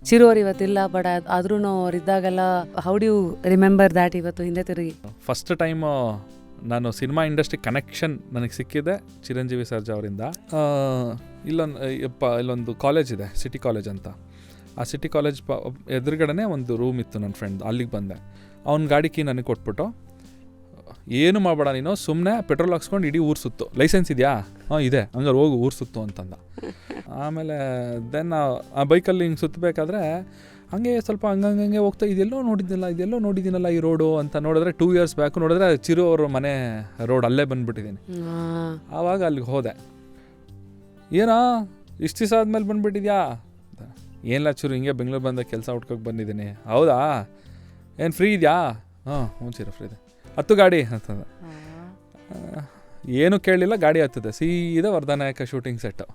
ಚಿರು ಅವ್ರು ಇವತ್ತಿಲ್ಲ, ಬಟ್ ಆದ್ರೂ ಅವ್ರು ಇದ್ದಾಗೆಲ್ಲ how do you remember that ಇವತ್ತು ಹಿಂದೆ ತಿರುಗಿ? ಫಸ್ಟ್ ಟೈಮ್ ನಾನು ಸಿನಿಮಾ ಇಂಡಸ್ಟ್ರಿ ಕನೆಕ್ಷನ್ ನನಗೆ ಸಿಕ್ಕಿದೆ ಚಿರಂಜೀವಿ ಸರ್ಜಾ ಅವರಿಂದ. ಇಲ್ಲೊಂದು ಕಾಲೇಜ್ ಇದೆ, ಸಿಟಿ ಕಾಲೇಜ್ ಅಂತ. ಆ ಸಿಟಿ ಕಾಲೇಜ್ ಎದುರುಗಡೆ ಒಂದು ರೂಮ್ ಇತ್ತು ನನ್ನ ಫ್ರೆಂಡ್, ಅಲ್ಲಿಗೆ ಬಂದೆ. ಅವ್ನ ಗಾಡಿ ಕೀ ನನಗೆ ಕೊಟ್ಬಿಟ್ಟು, ಏನು ಮಾಡಬೇಡ ನೀನು, ಸುಮ್ಮನೆ ಪೆಟ್ರೋಲ್ ಹಾಕ್ಸ್ಕೊಂಡು ಇಡೀ ಊರು ಸುತ್ತು, ಲೈಸೆನ್ಸ್ ಇದೆಯಾ? ಹಾಂ ಇದೆ, ಹಂಗಾರೆ ಹೋಗು ಊರು ಸುತ್ತು ಅಂತಂದ. ಆಮೇಲೆ ದೆನ್ ಆ ಬೈಕಲ್ಲಿ ಹಿಂಗೆ ಸುತ್ತಬೇಕಾದ್ರೆ ಹಂಗೆ ಸ್ವಲ್ಪ ಹಂಗಂಗೆ ಹೋಗ್ತಾ ಇದೆಲ್ಲೋ ನೋಡಿದ್ದೀನಲ್ಲ ಈ ರೋಡು ಅಂತ ನೋಡಿದ್ರೆ 2 years ಬ್ಯಾಕ್ ನೋಡಿದ್ರೆ ಚಿರು ಅವ್ರ ಮನೆ ರೋಡ್ ಅಲ್ಲೇ ಬಂದುಬಿಟ್ಟಿದ್ದೀನಿ. ಆವಾಗ ಅಲ್ಲಿಗೆ ಹೋದೆ. ಏನೋ ಇಷ್ಟು ದಿವಸ ಆದಮೇಲೆ ಬಂದುಬಿಟ್ಟಿದ್ಯಾ? ಏನಿಲ್ಲ ಚಿರು, ಹಿಂಗೆ ಬೆಂಗಳೂರು ಬಂದ ಕೆಲಸ ಹುಡ್ಕೋಕೆ ಬಂದಿದ್ದೀನಿ. ಹೌದಾ, ಏನು ಫ್ರೀ ಇದೆಯಾ? ಹ್ಞೂ ಚಿರು ಫ್ರೀ ಇದೆ, ಹತ್ತು ಗಾಡಿ ಅಂತಂದ. ಏನು ಕೇಳಲಿಲ್ಲ, ಗಾಡಿ ಹತ್ತದೆ, ಸೀದಾ ವರ್ಧನಾಯಕ ಶೂಟಿಂಗ್ ಸೆಟ್ಟು.